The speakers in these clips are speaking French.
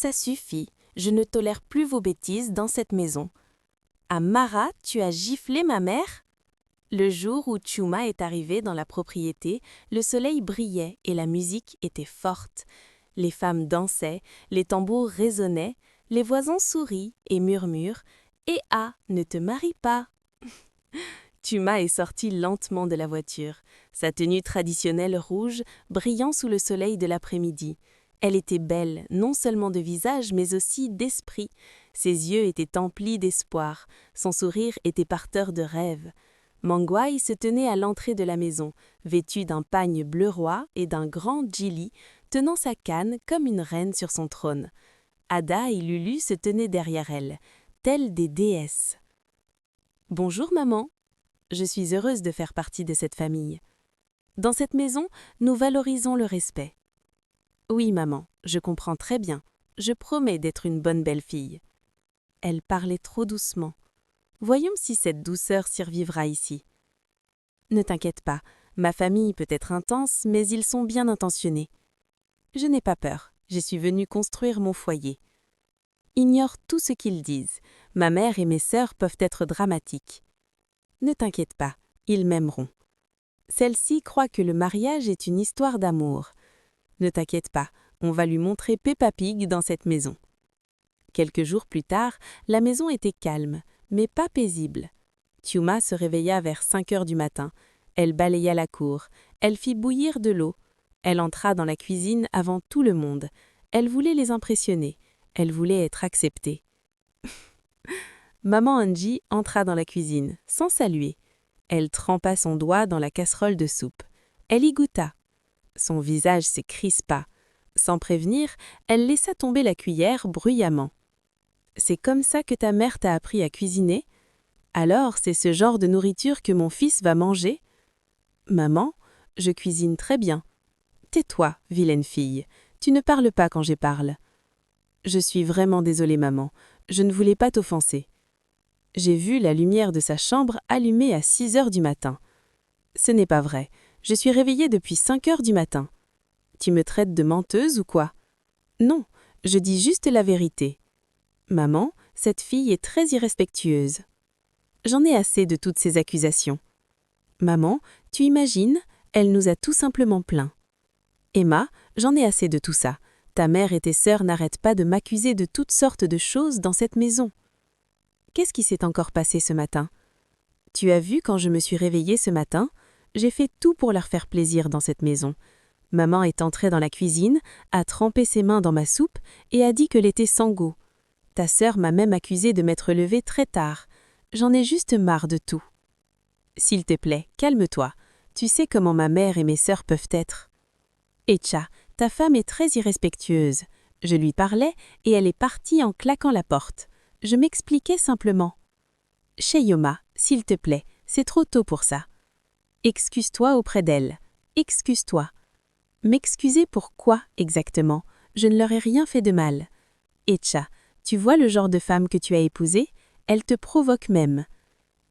Ça suffit, je ne tolère plus vos bêtises dans cette maison. Amara, tu as giflé ma mère? Le jour où Chuma est arrivé dans la propriété, le soleil brillait et la musique était forte. Les femmes dansaient, les tambours résonnaient, les voisins sourient et murmurent « Eh ah, ne te marie pas !» Chuma est sortie lentement de la voiture, sa tenue traditionnelle rouge brillant sous le soleil de l'après-midi. Elle était belle, non seulement de visage, mais aussi d'esprit. Ses yeux étaient emplis d'espoir, son sourire était porteur de rêve. Mangwai se tenait à l'entrée de la maison, vêtue d'un pagne bleu roi et d'un grand djili, tenant sa canne comme une reine sur son trône. Ada et Lulu se tenaient derrière elle, telles des déesses. « Bonjour maman, je suis heureuse de faire partie de cette famille. Dans cette maison, nous valorisons le respect. Oui maman, je comprends très bien, je promets d'être une bonne belle-fille. » Elle parlait trop doucement. Voyons si cette douceur survivra ici. Ne t'inquiète pas, ma famille peut être intense, mais ils sont bien intentionnés. Je n'ai pas peur, je suis venue construire mon foyer. Ignore tout ce qu'ils disent, ma mère et mes sœurs peuvent être dramatiques. Ne t'inquiète pas, ils m'aimeront. Celle-ci croit que le mariage est une histoire d'amour. Ne t'inquiète pas, on va lui montrer Peppa Pig dans cette maison. Quelques jours plus tard, la maison était calme, mais pas paisible. Chuma se réveilla vers 5 heures du matin. Elle balaya la cour. Elle fit bouillir de l'eau. Elle entra dans la cuisine avant tout le monde. Elle voulait les impressionner. Elle voulait être acceptée. Maman Angie entra dans la cuisine, sans saluer. Elle trempa son doigt dans la casserole de soupe. Elle y goûta. Son visage se crispa. Sans prévenir, elle laissa tomber la cuillère bruyamment. « C'est comme ça que ta mère t'a appris à cuisiner? Alors, c'est ce genre de nourriture que mon fils va manger? » « Maman, je cuisine très bien. »« Tais-toi, vilaine fille, tu ne parles pas quand je parle. »« Je suis vraiment désolée, maman, je ne voulais pas t'offenser. » J'ai vu la lumière de sa chambre allumée à 6 heures du matin. « Ce n'est pas vrai, je suis réveillée depuis 5 heures du matin. »« Tu me traites de menteuse ou quoi? »« Non, je dis juste la vérité. »« Maman, cette fille est très irrespectueuse. »« J'en ai assez de toutes ces accusations. »« Maman, tu imagines, elle nous a tout simplement plaints. »« Emma, j'en ai assez de tout ça. Ta mère et tes sœurs n'arrêtent pas de m'accuser de toutes sortes de choses dans cette maison. » Qu'est-ce qui s'est encore passé ce matin? Tu as vu quand je me suis réveillée ce matin? J'ai fait tout pour leur faire plaisir dans cette maison. Maman est entrée dans la cuisine, a trempé ses mains dans ma soupe et a dit que l'était sans goût. Ta sœur m'a même accusée de m'être levée très tard. J'en ai juste marre de tout. S'il te plaît, calme-toi. Tu sais comment ma mère et mes sœurs peuvent être. Echa, ta femme est très irrespectueuse. Je lui parlais et elle est partie en claquant la porte. Je m'expliquais simplement. Sheyoma, s'il te plaît, c'est trop tôt pour ça. Excuse-toi auprès d'elle. Excuse-toi. M'excuser pour quoi exactement? Je ne leur ai rien fait de mal. Echa, tu vois le genre de femme que tu as épousée? Elle te provoque même.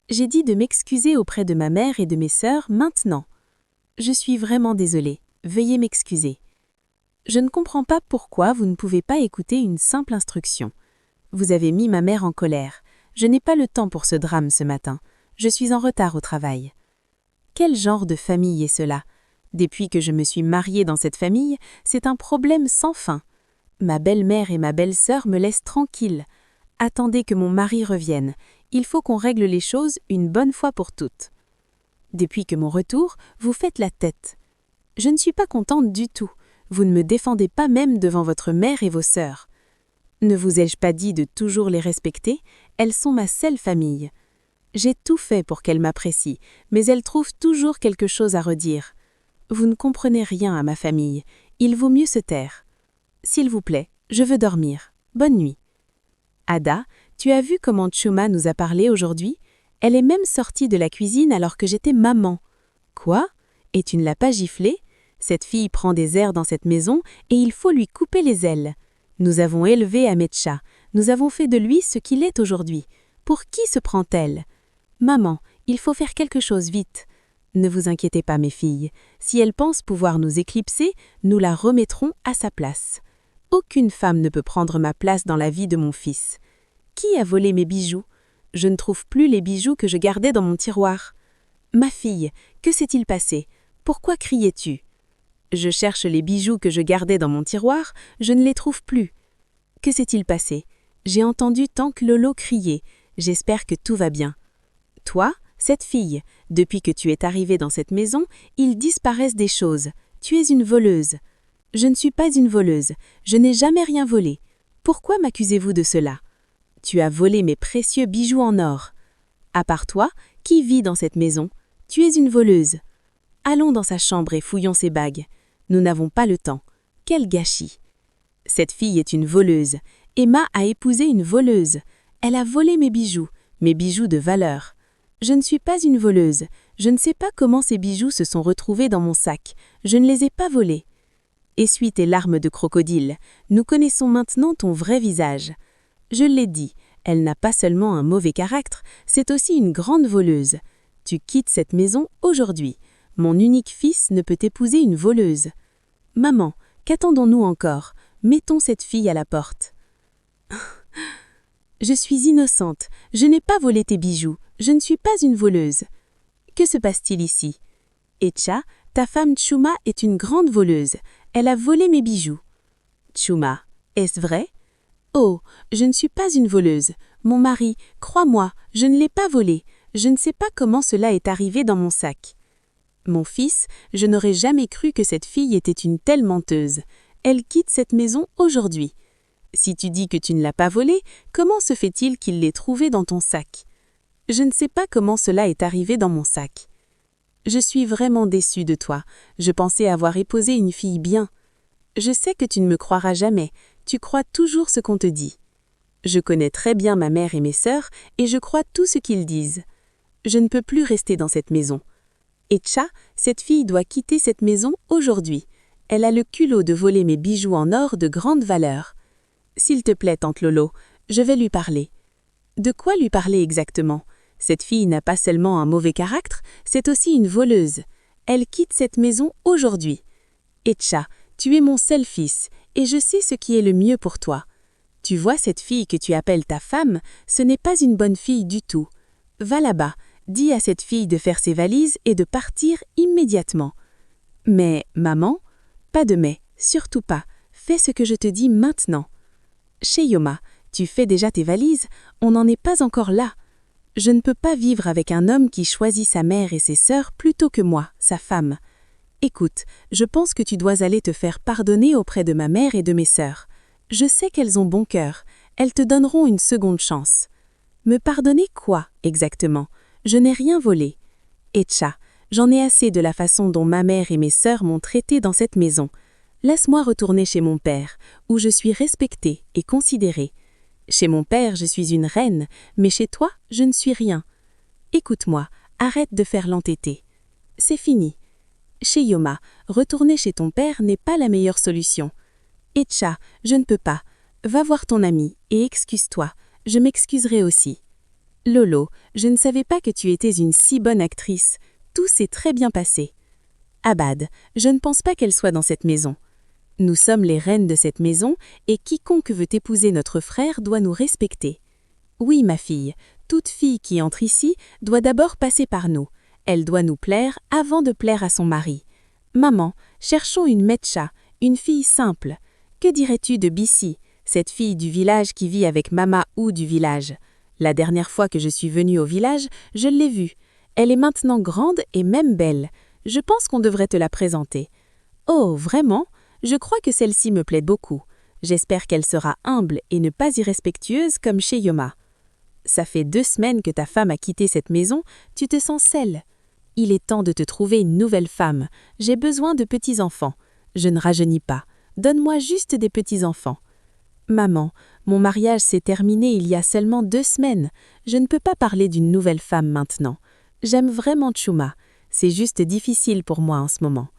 J'ai dit de m'excuser auprès de ma mère et de mes sœurs maintenant. Je suis vraiment désolée. Veuillez m'excuser. Je ne comprends pas pourquoi vous ne pouvez pas écouter une simple instruction. Vous avez mis ma mère en colère. Je n'ai pas le temps pour ce drame ce matin. Je suis en retard au travail. Quel genre de famille est cela? Depuis que je me suis mariée dans cette famille, c'est un problème sans fin. Ma belle-mère et ma belle-sœur me laissent tranquille. Attendez que mon mari revienne. Il faut qu'on règle les choses une bonne fois pour toutes. Depuis que mon retour, vous faites la tête. Je ne suis pas contente du tout. Vous ne me défendez pas même devant votre mère et vos sœurs. Ne vous ai-je pas dit de toujours les respecter? Elles sont ma seule famille. J'ai tout fait pour qu'elles m'apprécient, mais elles trouvent toujours quelque chose à redire. Vous ne comprenez rien à ma famille. Il vaut mieux se taire. S'il vous plaît, je veux dormir. Bonne nuit. Ada, tu as vu comment Chuma nous a parlé aujourd'hui? Elle est même sortie de la cuisine alors que j'étais maman. Quoi? Et tu ne l'as pas giflée? Cette fille prend des airs dans cette maison et il faut lui couper les ailes. Nous avons élevé Amecha. Nous avons fait de lui ce qu'il est aujourd'hui. Pour qui se prend-elle? Maman, il faut faire quelque chose vite. Ne vous inquiétez pas, mes filles. Si elle pense pouvoir nous éclipser, nous la remettrons à sa place. Aucune femme ne peut prendre ma place dans la vie de mon fils. Qui a volé mes bijoux? Je ne trouve plus les bijoux que je gardais dans mon tiroir. Ma fille, que s'est-il passé? Pourquoi criais-tu? Je cherche les bijoux que je gardais dans mon tiroir, je ne les trouve plus. Que s'est-il passé? J'ai entendu Tank Lolo crier. J'espère que tout va bien. Toi, cette fille, depuis que tu es arrivée dans cette maison, il disparaissent des choses. Tu es une voleuse. Je ne suis pas une voleuse. Je n'ai jamais rien volé. Pourquoi m'accusez-vous de cela? Tu as volé mes précieux bijoux en or. À part toi, qui vit dans cette maison? Tu es une voleuse. Allons dans sa chambre et fouillons ses bagues. Nous n'avons pas le temps. Quel gâchis! Cette fille est une voleuse. Emma a épousé une voleuse. Elle a volé mes bijoux de valeur. Je ne suis pas une voleuse. Je ne sais pas comment ces bijoux se sont retrouvés dans mon sac. Je ne les ai pas volés. Essuie tes larmes de crocodile. Nous connaissons maintenant ton vrai visage. Je l'ai dit, elle n'a pas seulement un mauvais caractère, c'est aussi une grande voleuse. Tu quittes cette maison aujourd'hui. Mon unique fils ne peut épouser une voleuse. Maman, qu'attendons-nous encore? Mettons cette fille à la porte. Je suis innocente. Je n'ai pas volé tes bijoux. Je ne suis pas une voleuse. Que se passe-t-il ici? Etcha, ta femme Tchouma est une grande voleuse. Elle a volé mes bijoux. Tchouma, est-ce vrai? Oh, je ne suis pas une voleuse. Mon mari, crois-moi, je ne l'ai pas volé. Je ne sais pas comment cela est arrivé dans mon sac. Mon fils, je n'aurais jamais cru que cette fille était une telle menteuse. Elle quitte cette maison aujourd'hui. Si tu dis que tu ne l'as pas volée, comment se fait-il qu'il l'ait trouvée dans ton sac? Je ne sais pas comment cela est arrivé dans mon sac. Je suis vraiment déçue de toi. Je pensais avoir épousé une fille bien. Je sais que tu ne me croiras jamais. Tu crois toujours ce qu'on te dit. Je connais très bien ma mère et mes sœurs, et je crois tout ce qu'ils disent. Je ne peux plus rester dans cette maison. Etcha, cette fille doit quitter cette maison aujourd'hui. Elle a le culot de voler mes bijoux en or de grande valeur. S'il te plaît, tante Lolo, je vais lui parler. De quoi lui parler exactement? Cette fille n'a pas seulement un mauvais caractère, c'est aussi une voleuse. Elle quitte cette maison aujourd'hui. Etcha, tu es mon seul fils, et je sais ce qui est le mieux pour toi. Tu vois cette fille que tu appelles ta femme, ce n'est pas une bonne fille du tout. Va là-bas, dis à cette fille de faire ses valises et de partir immédiatement. Mais, maman, pas de mais, surtout pas. Fais ce que je te dis maintenant. Sheyoma, tu fais déjà tes valises, on n'en est pas encore là. Je ne peux pas vivre avec un homme qui choisit sa mère et ses sœurs plutôt que moi, sa femme. Écoute, je pense que tu dois aller te faire pardonner auprès de ma mère et de mes sœurs. Je sais qu'elles ont bon cœur, elles te donneront une seconde chance. Me pardonner quoi, exactement? Je n'ai rien volé. Etcha, j'en ai assez de la façon dont ma mère et mes sœurs m'ont traitée dans cette maison. Laisse-moi retourner chez mon père, où je suis respectée et considérée. Chez mon père, je suis une reine, mais chez toi, je ne suis rien. Écoute-moi, arrête de faire l'entêté. C'est fini. Sheyoma, retourner chez ton père n'est pas la meilleure solution. Etcha, je ne peux pas. Va voir ton ami et excuse-toi. Je m'excuserai aussi. Lolo, je ne savais pas que tu étais une si bonne actrice. Tout s'est très bien passé. Abad, je ne pense pas qu'elle soit dans cette maison. Nous sommes les reines de cette maison et quiconque veut épouser notre frère doit nous respecter. Oui, ma fille, toute fille qui entre ici doit d'abord passer par nous. Elle doit nous plaire avant de plaire à son mari. Maman, cherchons une Metcha, une fille simple. Que dirais-tu de Bissi, cette fille du village qui vit avec Mama ou du village? La dernière fois que je suis venue au village, je l'ai vue. Elle est maintenant grande et même belle. Je pense qu'on devrait te la présenter. Oh, vraiment? Je crois que celle-ci me plaît beaucoup. J'espère qu'elle sera humble et ne pas irrespectueuse comme Sheyoma. Ça fait 2 semaines que ta femme a quitté cette maison, tu te sens seule. Il est temps de te trouver une nouvelle femme. J'ai besoin de petits-enfants. Je ne rajeunis pas. Donne-moi juste des petits-enfants. Maman, mon mariage s'est terminé il y a seulement 2 semaines. Je ne peux pas parler d'une nouvelle femme maintenant. J'aime vraiment Tchouma. C'est juste difficile pour moi en ce moment.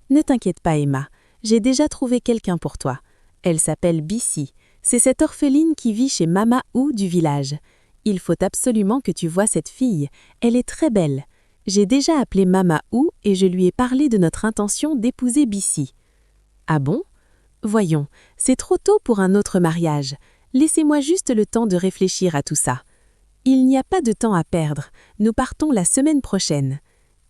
Ne t'inquiète pas, Emma. J'ai déjà trouvé quelqu'un pour toi. Elle s'appelle Bissi. C'est cette orpheline qui vit chez Mama Ou du village. Il faut absolument que tu vois cette fille. Elle est très belle. J'ai déjà appelé Mama Ou et je lui ai parlé de notre intention d'épouser Bissi. Ah bon? Voyons, c'est trop tôt pour un autre mariage. Laissez-moi juste le temps de réfléchir à tout ça. Il n'y a pas de temps à perdre. Nous partons la semaine prochaine.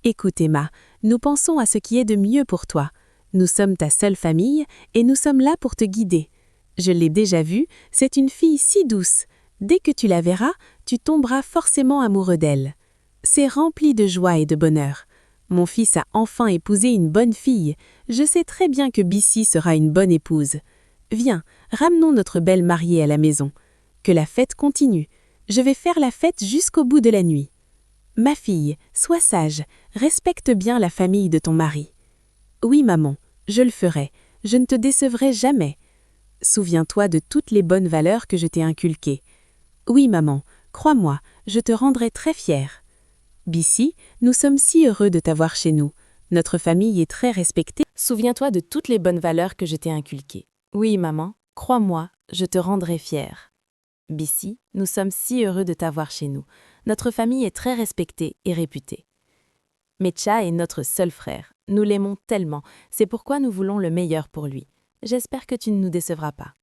Écoute Emma, nous pensons à ce qui est de mieux pour toi. Nous sommes ta seule famille et nous sommes là pour te guider. Je l'ai déjà vue, c'est une fille si douce. Dès que tu la verras, tu tomberas forcément amoureux d'elle. C'est rempli de joie et de bonheur. Mon fils a enfin épousé une bonne fille. Je sais très bien que Bissy sera une bonne épouse. Viens, ramenons notre belle mariée à la maison. Que la fête continue. Je vais faire la fête jusqu'au bout de la nuit. Ma fille, sois sage, respecte bien la famille de ton mari. Oui, maman, je le ferai. Je ne te décevrai jamais. Souviens-toi de toutes les bonnes valeurs que je t'ai inculquées. Oui, maman, crois-moi, je te rendrai très fière. Bissy, nous sommes si heureux de t'avoir chez nous. Notre famille est très respectée. Souviens-toi de toutes les bonnes valeurs que je t'ai inculquées. Oui, maman, crois-moi, je te rendrai fière. Bissy, nous sommes si heureux de t'avoir chez nous. Notre famille est très respectée et réputée. Mecha est notre seul frère. Nous l'aimons tellement, c'est pourquoi nous voulons le meilleur pour lui. J'espère que tu ne nous décevras pas.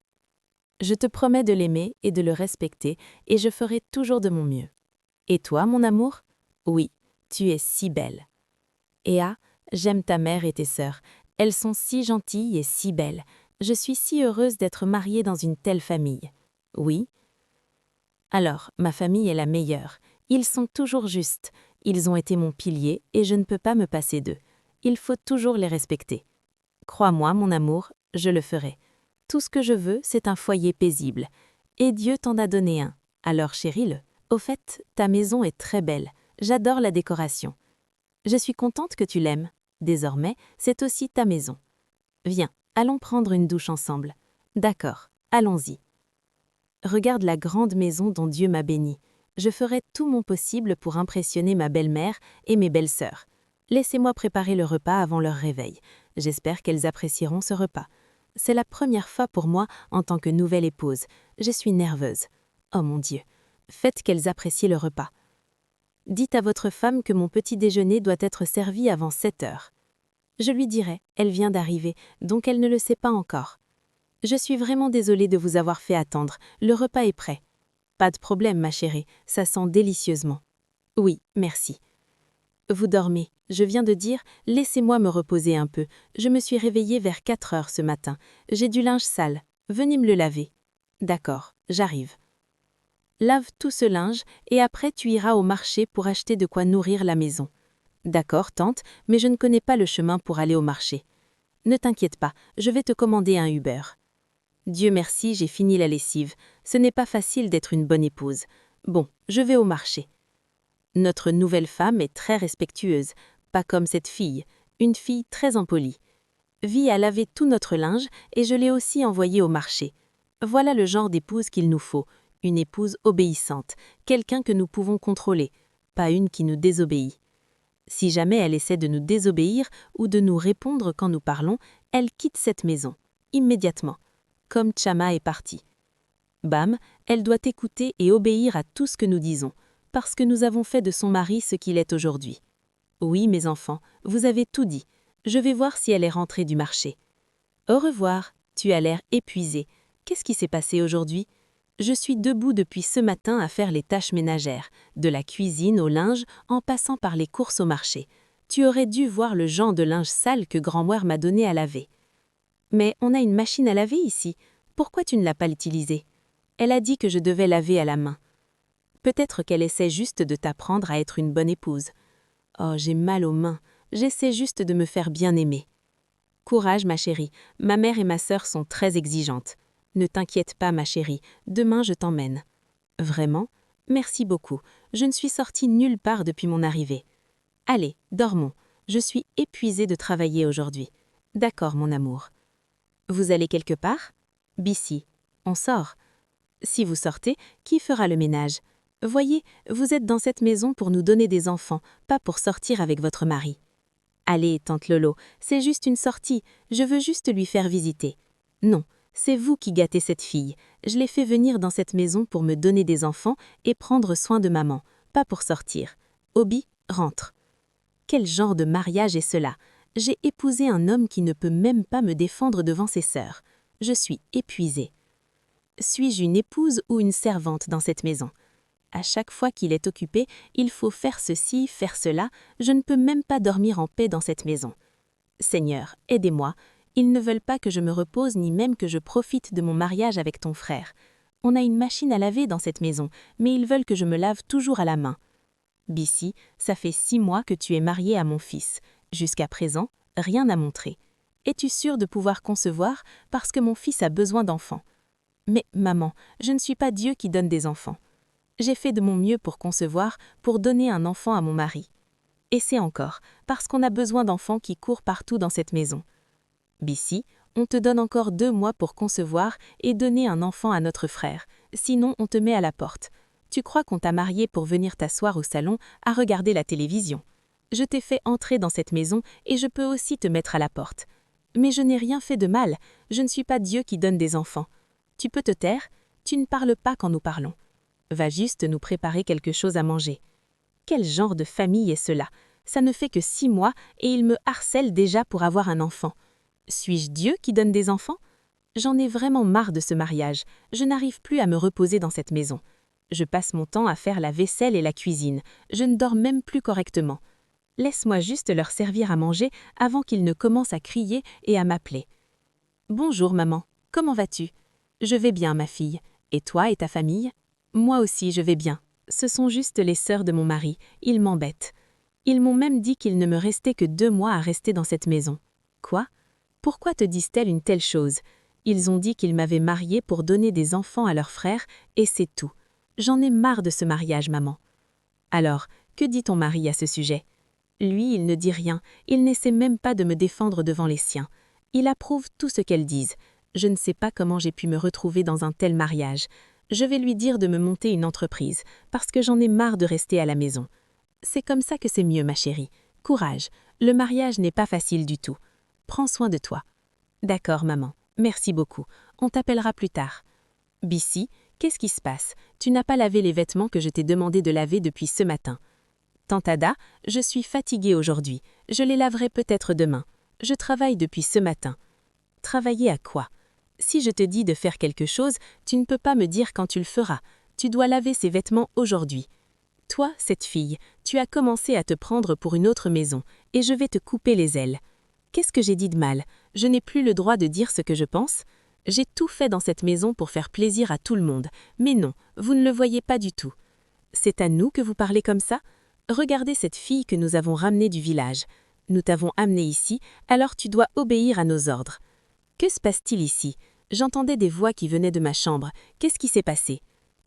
Je te promets de l'aimer et de le respecter, et je ferai toujours de mon mieux. Et toi, mon amour? Oui, tu es si belle. Ea, j'aime ta mère et tes sœurs. Elles sont si gentilles et si belles. Je suis si heureuse d'être mariée dans une telle famille. Oui. Alors, ma famille est la meilleure. Ils sont toujours justes. Ils ont été mon pilier et je ne peux pas me passer d'eux. Il faut toujours les respecter. Crois-moi, mon amour, je le ferai. Tout ce que je veux, c'est un foyer paisible. Et Dieu t'en a donné un. Alors chéris-le. Au fait, ta maison est très belle. J'adore la décoration. Je suis contente que tu l'aimes. Désormais, c'est aussi ta maison. Viens, allons prendre une douche ensemble. D'accord, allons-y. Regarde la grande maison dont Dieu m'a bénie. Je ferai tout mon possible pour impressionner ma belle-mère et mes belles-sœurs. Laissez-moi préparer le repas avant leur réveil. J'espère qu'elles apprécieront ce repas. C'est la première fois pour moi en tant que nouvelle épouse. Je suis nerveuse. Oh mon Dieu. Faites qu'elles apprécient le repas. Dites à votre femme que mon petit déjeuner doit être servi avant 7 heures. Je lui dirai, elle vient d'arriver, donc elle ne le sait pas encore. Je suis vraiment désolée de vous avoir fait attendre, le repas est prêt. Pas de problème, ma chérie, ça sent délicieusement. Oui, merci. Vous dormez, je viens de dire, laissez-moi me reposer un peu. Je me suis réveillée vers 4 heures ce matin. J'ai du linge sale, venez me le laver. D'accord, j'arrive. Lave tout ce linge et après tu iras au marché pour acheter de quoi nourrir la maison. D'accord, tante, mais je ne connais pas le chemin pour aller au marché. Ne t'inquiète pas, je vais te commander un Uber. Dieu merci, j'ai fini la lessive. Ce n'est pas facile d'être une bonne épouse. Bon, je vais au marché. Notre nouvelle femme est très respectueuse, pas comme cette fille, une fille très impolie. Vi a lavé tout notre linge et je l'ai aussi envoyée au marché. Voilà le genre d'épouse qu'il nous faut, une épouse obéissante, quelqu'un que nous pouvons contrôler, pas une qui nous désobéit. Si jamais elle essaie de nous désobéir ou de nous répondre quand nous parlons, elle quitte cette maison, immédiatement, comme Chama est partie. Bam, elle doit écouter et obéir à tout ce que nous disons, parce que nous avons fait de son mari ce qu'il est aujourd'hui. Oui, mes enfants, vous avez tout dit. Je vais voir si elle est rentrée du marché. Au revoir, tu as l'air épuisée. Qu'est-ce qui s'est passé aujourd'hui? Je suis debout depuis ce matin à faire les tâches ménagères, de la cuisine au linge en passant par les courses au marché. Tu aurais dû voir le genre de linge sale que grand-mère m'a donné à laver. Mais on a une machine à laver ici. Pourquoi tu ne l'as pas utilisée? Elle a dit que je devais laver à la main. Peut-être qu'elle essaie juste de t'apprendre à être une bonne épouse. Oh, j'ai mal aux mains. J'essaie juste de me faire bien aimer. Courage, ma chérie. Ma mère et ma sœur sont très exigeantes. Ne t'inquiète pas, ma chérie. Demain, je t'emmène. Vraiment? Merci beaucoup. Je ne suis sortie nulle part depuis mon arrivée. Allez, dormons. Je suis épuisée de travailler aujourd'hui. D'accord, mon amour. Vous allez quelque part? Bissy. On sort. Si vous sortez, qui fera le ménage? Voyez, vous êtes dans cette maison pour nous donner des enfants, pas pour sortir avec votre mari. Allez, tante Lolo, c'est juste une sortie, je veux juste lui faire visiter. Non, c'est vous qui gâtez cette fille. Je l'ai fait venir dans cette maison pour me donner des enfants et prendre soin de maman, pas pour sortir. Obi, rentre. Quel genre de mariage est cela? J'ai épousé un homme qui ne peut même pas me défendre devant ses sœurs. Je suis épuisée. Suis-je une épouse ou une servante dans cette maison? À chaque fois qu'il est occupé, il faut faire ceci, faire cela, je ne peux même pas dormir en paix dans cette maison. Seigneur, aidez-moi, ils ne veulent pas que je me repose ni même que je profite de mon mariage avec ton frère. On a une machine à laver dans cette maison, mais ils veulent que je me lave toujours à la main. Bissy, ça fait 6 mois que tu es mariée à mon fils. Jusqu'à présent, rien n'a montré. Es-tu sûre de pouvoir concevoir parce que mon fils a besoin d'enfants? Mais maman, je ne suis pas Dieu qui donne des enfants. J'ai fait de mon mieux pour concevoir, pour donner un enfant à mon mari. Et c'est encore, parce qu'on a besoin d'enfants qui courent partout dans cette maison. Bissy, on te donne encore 2 mois pour concevoir et donner un enfant à notre frère, sinon on te met à la porte. Tu crois qu'on t'a marié pour venir t'asseoir au salon à regarder la télévision. Je t'ai fait entrer dans cette maison et je peux aussi te mettre à la porte. Mais je n'ai rien fait de mal, je ne suis pas Dieu qui donne des enfants. Tu peux te taire, tu ne parles pas quand nous parlons. Va juste nous préparer quelque chose à manger. Quel genre de famille est cela? Ça ne fait que 6 mois et il me harcèle déjà pour avoir un enfant. Suis-je Dieu qui donne des enfants? J'en ai vraiment marre de ce mariage. Je n'arrive plus à me reposer dans cette maison. Je passe mon temps à faire la vaisselle et la cuisine. Je ne dors même plus correctement. Laisse-moi juste leur servir à manger avant qu'ils ne commencent à crier et à m'appeler. Bonjour maman, comment vas-tu? Je vais bien ma fille. Et toi et ta famille? Moi aussi je vais bien. Ce sont juste les sœurs de mon mari, ils m'embêtent. Ils m'ont même dit qu'il ne me restait que 2 mois à rester dans cette maison. Quoi? Pourquoi te disent-elles une telle chose? Ils ont dit qu'ils m'avaient mariée pour donner des enfants à leurs frères, et c'est tout. J'en ai marre de ce mariage, maman. Alors, que dit ton mari à ce sujet? Lui, il ne dit rien, il n'essaie même pas de me défendre devant les siens. Il approuve tout ce qu'elles disent. Je ne sais pas comment j'ai pu me retrouver dans un tel mariage. Je vais lui dire de me monter une entreprise, parce que j'en ai marre de rester à la maison. C'est comme ça que c'est mieux, ma chérie. Courage, le mariage n'est pas facile du tout. Prends soin de toi. D'accord, maman. Merci beaucoup. On t'appellera plus tard. Bissy, qu'est-ce qui se passe? Tu n'as pas lavé les vêtements que je t'ai demandé de laver depuis ce matin. Tante Ada, je suis fatiguée aujourd'hui. Je les laverai peut-être demain. Je travaille depuis ce matin. Travailler à quoi? Si je te dis de faire quelque chose, tu ne peux pas me dire quand tu le feras. Tu dois laver ces vêtements aujourd'hui. Toi, cette fille, tu as commencé à te prendre pour une autre maison, et je vais te couper les ailes. Qu'est-ce que j'ai dit de mal? Je n'ai plus le droit de dire ce que je pense? J'ai tout fait dans cette maison pour faire plaisir à tout le monde, mais non, vous ne le voyez pas du tout. C'est à nous que vous parlez comme ça? Regardez cette fille que nous avons ramenée du village. Nous t'avons amenée ici, alors tu dois obéir à nos ordres. Que se passe-t-il ici? J'entendais des voix qui venaient de ma chambre. Qu'est-ce qui s'est passé?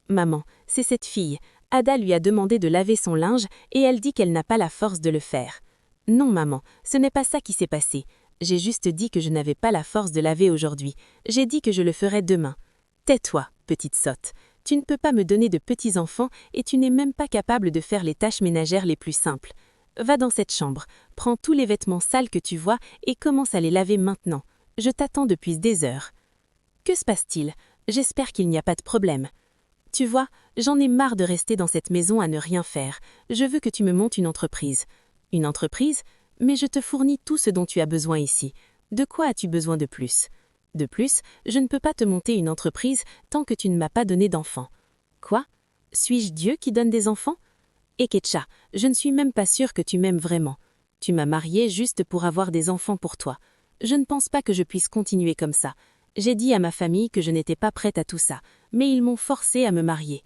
Maman, c'est cette fille. Ada lui a demandé de laver son linge et elle dit qu'elle n'a pas la force de le faire. Non, maman, ce n'est pas ça qui s'est passé. J'ai juste dit que je n'avais pas la force de laver aujourd'hui. J'ai dit que je le ferais demain. Tais-toi, petite sotte. Tu ne peux pas me donner de petits-enfants et tu n'es même pas capable de faire les tâches ménagères les plus simples. Va dans cette chambre, prends tous les vêtements sales que tu vois et commence à les laver maintenant. Je t'attends depuis des heures. Que se passe-t-il? J'espère qu'il n'y a pas de problème. Tu vois, j'en ai marre de rester dans cette maison à ne rien faire. Je veux que tu me montes une entreprise. Une entreprise? Mais je te fournis tout ce dont tu as besoin ici. De quoi as-tu besoin de plus? De plus, je ne peux pas te monter une entreprise tant que tu ne m'as pas donné d'enfants. Quoi? Suis-je Dieu qui donne des enfants? Eketcha, je ne suis même pas sûre que tu m'aimes vraiment. Tu m'as mariée juste pour avoir des enfants pour toi. Je ne pense pas que je puisse continuer comme ça. J'ai dit à ma famille que je n'étais pas prête à tout ça, mais ils m'ont forcée à me marier.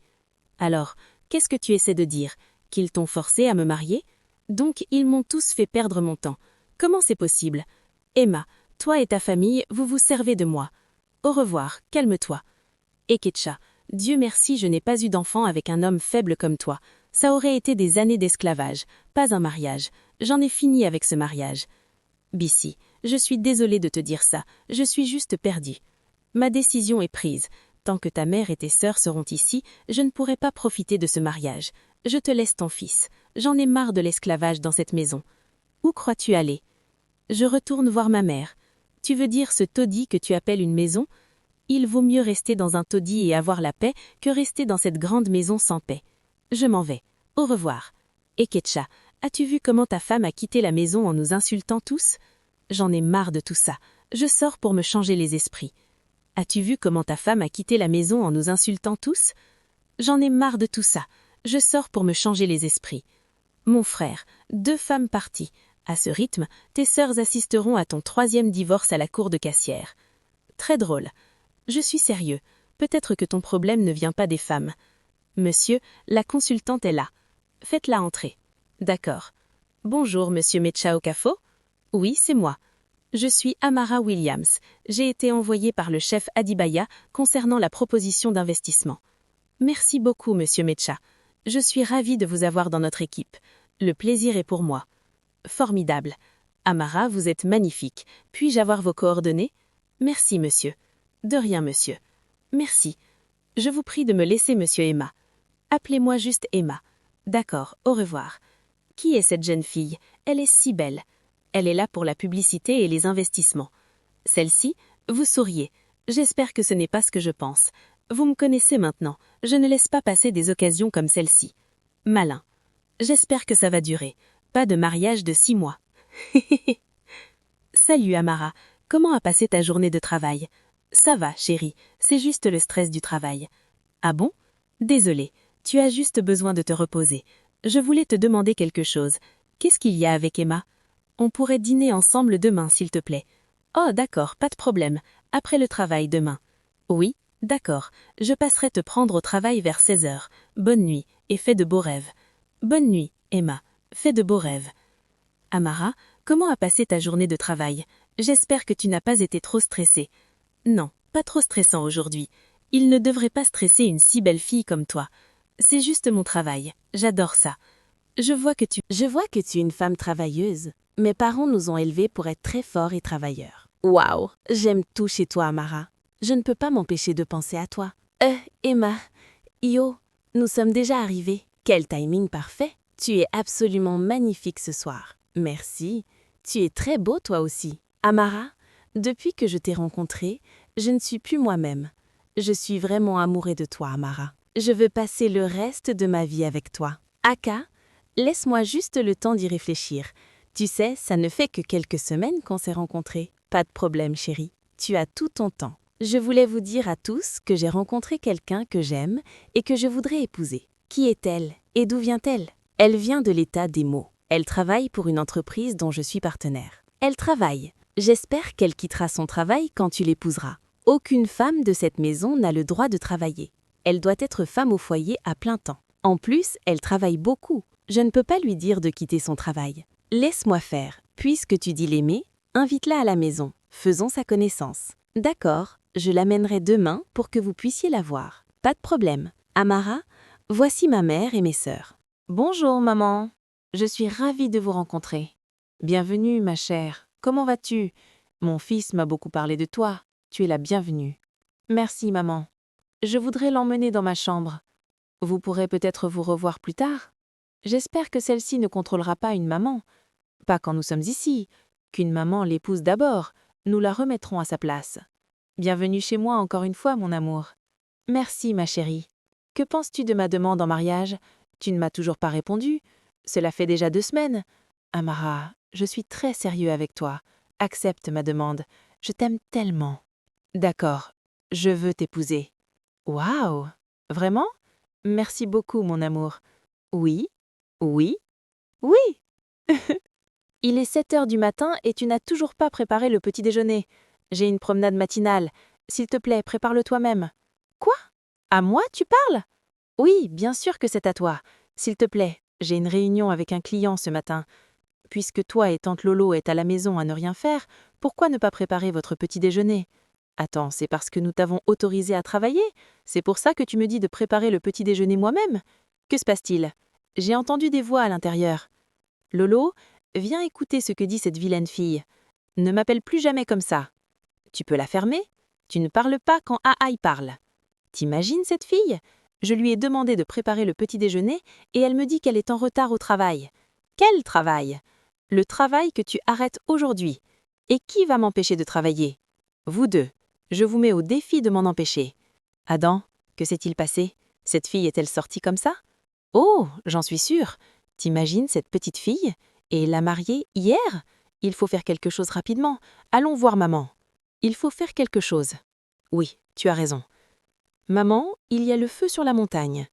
Alors, qu'est-ce que tu essaies de dire? Qu'ils t'ont forcée à me marier? Donc, ils m'ont tous fait perdre mon temps. Comment c'est possible? Emma, toi et ta famille, vous vous servez de moi. Au revoir, calme-toi. Eketcha, Dieu merci, je n'ai pas eu d'enfant avec un homme faible comme toi. Ça aurait été des années d'esclavage, pas un mariage. J'en ai fini avec ce mariage. Bissy, je suis désolée de te dire ça, je suis juste perdue. Ma décision est prise. Tant que ta mère et tes sœurs seront ici, je ne pourrai pas profiter de ce mariage. Je te laisse ton fils. J'en ai marre de l'esclavage dans cette maison. Où crois-tu aller? Je retourne voir ma mère. Tu veux dire ce taudis que tu appelles une maison? Il vaut mieux rester dans un taudis et avoir la paix que rester dans cette grande maison sans paix. Je m'en vais. Au revoir. Eketcha, as-tu vu comment ta femme a quitté la maison en nous insultant tous? J'en ai marre de tout ça. Je sors pour me changer les esprits. As-tu vu comment ta femme a quitté la maison en nous insultant tous? J'en ai marre de tout ça. Je sors pour me changer les esprits. Mon frère, 2 femmes parties. À ce rythme, tes sœurs assisteront à ton 3e divorce à la cour de Cassière. Très drôle. Je suis sérieux. Peut-être que ton problème ne vient pas des femmes. Monsieur, la consultante est là. Faites-la entrer. D'accord. Bonjour, monsieur Mecha Okafo? Oui, c'est moi. Je suis Amara Williams. J'ai été envoyée par le chef Adibaya concernant la proposition d'investissement. Merci beaucoup, monsieur Mecha. Je suis ravie de vous avoir dans notre équipe. Le plaisir est pour moi. Formidable. Amara, vous êtes magnifique. Puis-je avoir vos coordonnées? Merci, monsieur. De rien, monsieur. Merci. Je vous prie de me laisser monsieur Emma. Appelez-moi juste Emma. D'accord, au revoir. Qui est cette jeune fille? Elle est si belle. Elle est là pour la publicité et les investissements. Celle-ci, vous souriez. J'espère que ce n'est pas ce que je pense. Vous me connaissez maintenant. Je ne laisse pas passer des occasions comme celle-ci. Malin. J'espère que ça va durer. Pas de mariage de 6 mois. Salut Amara. Comment a passé ta journée de travail? Ça va, chérie. C'est juste le stress du travail. Ah bon? Désolée. Tu as juste besoin de te reposer. Je voulais te demander quelque chose. Qu'est-ce qu'il y a avec Emma? On pourrait dîner ensemble demain, s'il te plaît. Oh, d'accord, pas de problème. Après le travail demain. Oui, d'accord. Je passerai te prendre au travail vers 16 heures. Bonne nuit, et fais de beaux rêves. Bonne nuit, Emma. Fais de beaux rêves. Amara, comment a passé ta journée de travail? J'espère que tu n'as pas été trop stressée. Non, pas trop stressant aujourd'hui. Il ne devrait pas stresser une si belle fille comme toi. C'est juste mon travail. J'adore ça. Je vois que tu es une femme travailleuse. Mes parents nous ont élevés pour être très forts et travailleurs. Waouh, j'aime tout chez toi, Amara. Je ne peux pas m'empêcher de penser à toi. Emma, Yo, nous sommes déjà arrivés. Quel timing parfait. Tu es absolument magnifique ce soir. Merci. Tu es très beau toi aussi. Amara, depuis que je t'ai rencontrée, je ne suis plus moi-même. Je suis vraiment amoureux de toi, Amara. Je veux passer le reste de ma vie avec toi. Aka, laisse-moi juste le temps d'y réfléchir. Tu sais, ça ne fait que quelques semaines qu'on s'est rencontrés. Pas de problème, chérie. Tu as tout ton temps. Je voulais vous dire à tous que j'ai rencontré quelqu'un que j'aime et que je voudrais épouser. Qui est-elle et d'où vient-elle? Elle vient de l'État d'Emo. Elle travaille pour une entreprise dont je suis partenaire. Elle travaille. J'espère qu'elle quittera son travail quand tu l'épouseras. Aucune femme de cette maison n'a le droit de travailler. Elle doit être femme au foyer à plein temps. En plus, elle travaille beaucoup. Je ne peux pas lui dire de quitter son travail. Laisse-moi faire. Puisque tu dis l'aimer, invite-la à la maison. Faisons sa connaissance. D'accord, je l'amènerai demain pour que vous puissiez la voir. Pas de problème. Amara, voici ma mère et mes sœurs. Bonjour, maman. Je suis ravie de vous rencontrer. Bienvenue, ma chère. Comment vas-tu? Mon fils m'a beaucoup parlé de toi. Tu es la bienvenue. Merci, maman. Je voudrais l'emmener dans ma chambre. Vous pourrez peut-être vous revoir plus tard. J'espère que celle-ci ne contrôlera pas une maman. Pas quand nous sommes ici. Qu'une maman l'épouse d'abord. Nous la remettrons à sa place. Bienvenue chez moi encore une fois, mon amour. Merci, ma chérie. Que penses-tu de ma demande en mariage? Tu ne m'as toujours pas répondu. Cela fait déjà 2 semaines. Amara, je suis très sérieux avec toi. Accepte ma demande. Je t'aime tellement. D'accord, je veux t'épouser. Waouh! Vraiment? Merci beaucoup, mon amour. Oui, oui, oui! Il est 7 heures du matin et tu n'as toujours pas préparé le petit déjeuner. J'ai une promenade matinale. S'il te plaît, prépare-le toi-même. Quoi? À moi, tu parles? Oui, bien sûr que c'est à toi. S'il te plaît, j'ai une réunion avec un client ce matin. Puisque toi et tante Lolo êtes à la maison à ne rien faire, pourquoi ne pas préparer votre petit déjeuner? Attends, c'est parce que nous t'avons autorisé à travailler? C'est pour ça que tu me dis de préparer le petit déjeuner moi-même? Que se passe-t-il? J'ai entendu des voix à l'intérieur. Lolo, viens écouter ce que dit cette vilaine fille. Ne m'appelle plus jamais comme ça. Tu peux la fermer? Tu ne parles pas quand Aai parle. T'imagines cette fille? Je lui ai demandé de préparer le petit déjeuner et elle me dit qu'elle est en retard au travail. Quel travail? Le travail que tu arrêtes aujourd'hui. Et qui va m'empêcher de travailler? Vous deux. Je vous mets au défi de m'en empêcher. Adam, que s'est-il passé? Cette fille est-elle sortie comme ça? Oh, j'en suis sûre. T'imagines cette petite fille? Et l'a mariée hier? Il faut faire quelque chose rapidement. Allons voir maman. Il faut faire quelque chose. Oui, tu as raison. Maman, il y a le feu sur la montagne.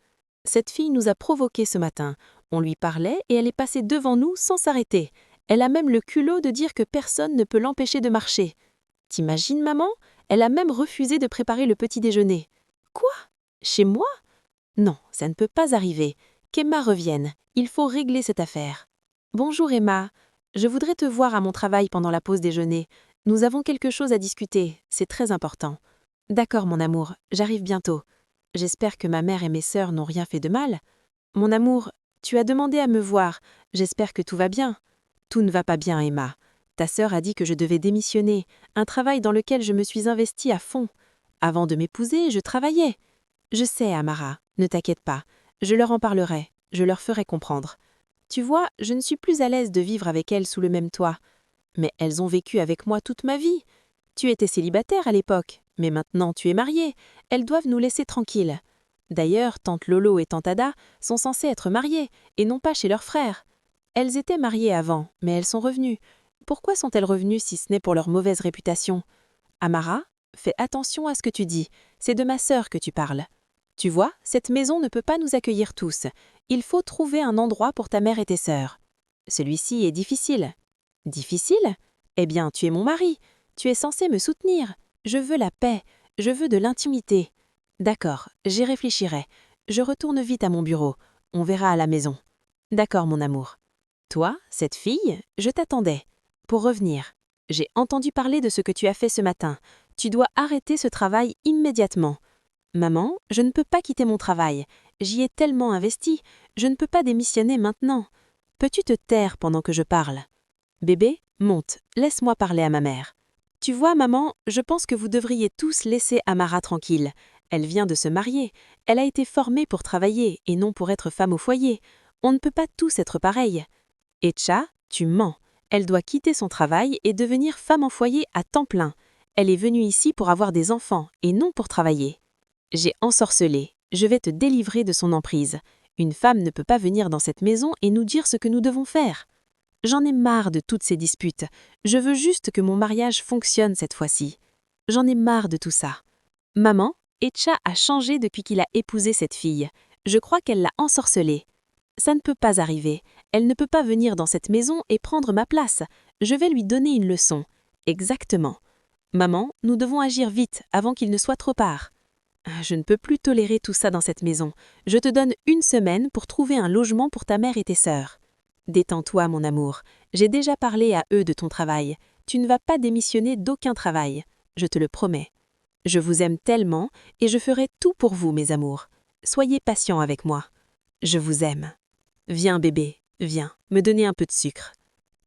Cette fille nous a provoqués ce matin. On lui parlait et elle est passée devant nous sans s'arrêter. Elle a même le culot de dire que personne ne peut l'empêcher de marcher. T'imagines, maman? Elle a même refusé de préparer le petit déjeuner. Quoi? Chez moi? Non, ça ne peut pas arriver. Qu'Emma revienne. Il faut régler cette affaire. Bonjour Emma. Je voudrais te voir à mon travail pendant la pause déjeuner. Nous avons quelque chose à discuter. C'est très important. D'accord, mon amour. J'arrive bientôt. J'espère que ma mère et mes sœurs n'ont rien fait de mal. Mon amour, tu as demandé à me voir. J'espère que tout va bien. Tout ne va pas bien, Emma. Ta sœur a dit que je devais démissionner, un travail dans lequel je me suis investie à fond. Avant de m'épouser, je travaillais. Je sais, Amara, ne t'inquiète pas. Je leur en parlerai, je leur ferai comprendre. Tu vois, je ne suis plus à l'aise de vivre avec elles sous le même toit. Mais elles ont vécu avec moi toute ma vie. Tu étais célibataire à l'époque, mais maintenant tu es mariée. Elles doivent nous laisser tranquilles. D'ailleurs, tante Lolo et tante Ada sont censées être mariées, et non pas chez leurs frères. Elles étaient mariées avant, mais elles sont revenues. Pourquoi sont-elles revenues si ce n'est pour leur mauvaise réputation? Amara, fais attention à ce que tu dis. C'est de ma sœur que tu parles. Tu vois, cette maison ne peut pas nous accueillir tous. Il faut trouver un endroit pour ta mère et tes sœurs. Celui-ci est difficile. Difficile? Eh bien, tu es mon mari. Tu es censé me soutenir. Je veux la paix. Je veux de l'intimité. D'accord, j'y réfléchirai. Je retourne vite à mon bureau. On verra à la maison. D'accord, mon amour. Toi, cette fille, je t'attendais. Pour revenir. J'ai entendu parler de ce que tu as fait ce matin. Tu dois arrêter ce travail immédiatement. Maman, je ne peux pas quitter mon travail. J'y ai tellement investi. Je ne peux pas démissionner maintenant. Peux-tu te taire pendant que je parle? Bébé, monte, laisse-moi parler à ma mère. Tu vois, maman, je pense que vous devriez tous laisser Amara tranquille. Elle vient de se marier. Elle a été formée pour travailler et non pour être femme au foyer. On ne peut pas tous être pareils. Etcha, tu mens. Elle doit quitter son travail et devenir femme en foyer à temps plein. Elle est venue ici pour avoir des enfants et non pour travailler. J'ai ensorcelé. Je vais te délivrer de son emprise. Une femme ne peut pas venir dans cette maison et nous dire ce que nous devons faire. J'en ai marre de toutes ces disputes. Je veux juste que mon mariage fonctionne cette fois-ci. J'en ai marre de tout ça. Maman, Etcha a changé depuis qu'il a épousé cette fille. Je crois qu'elle l'a ensorcelée. Ça ne peut pas arriver. Elle ne peut pas venir dans cette maison et prendre ma place. Je vais lui donner une leçon. Exactement. Maman, nous devons agir vite avant qu'il ne soit trop tard. Je ne peux plus tolérer tout ça dans cette maison. Je te donne 1 semaine pour trouver un logement pour ta mère et tes sœurs. Détends-toi, mon amour. J'ai déjà parlé à eux de ton travail. Tu ne vas pas démissionner d'aucun travail. Je te le promets. Je vous aime tellement et je ferai tout pour vous, mes amours. Soyez patients avec moi. Je vous aime. Viens, bébé, viens, me donner un peu de sucre.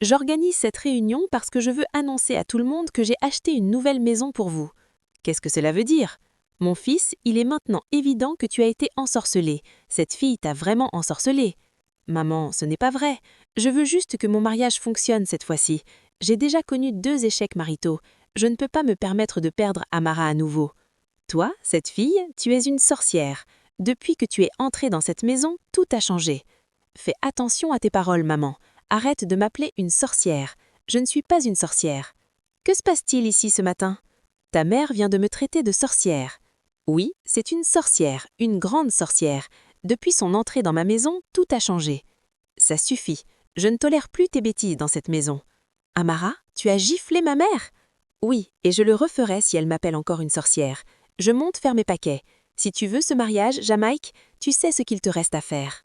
J'organise cette réunion parce que je veux annoncer à tout le monde que j'ai acheté une nouvelle maison pour vous. Qu'est-ce que cela veut dire? Mon fils, il est maintenant évident que tu as été ensorcelé. Cette fille t'a vraiment ensorcelé. Maman, ce n'est pas vrai. Je veux juste que mon mariage fonctionne cette fois-ci. J'ai déjà connu 2 échecs maritaux. Je ne peux pas me permettre de perdre Amara à nouveau. Toi, cette fille, tu es une sorcière. Depuis que tu es entrée dans cette maison, tout a changé. Fais attention à tes paroles, maman. Arrête de m'appeler une sorcière. Je ne suis pas une sorcière. Que se passe-t-il ici ce matin? Ta mère vient de me traiter de sorcière. Oui, c'est une sorcière, une grande sorcière. Depuis son entrée dans ma maison, tout a changé. Ça suffit. Je ne tolère plus tes bêtises dans cette maison. Amara, tu as giflé ma mère? Oui, et je le referai si elle m'appelle encore une sorcière. Je monte faire mes paquets. Si tu veux ce mariage, Jamaïque, tu sais ce qu'il te reste à faire.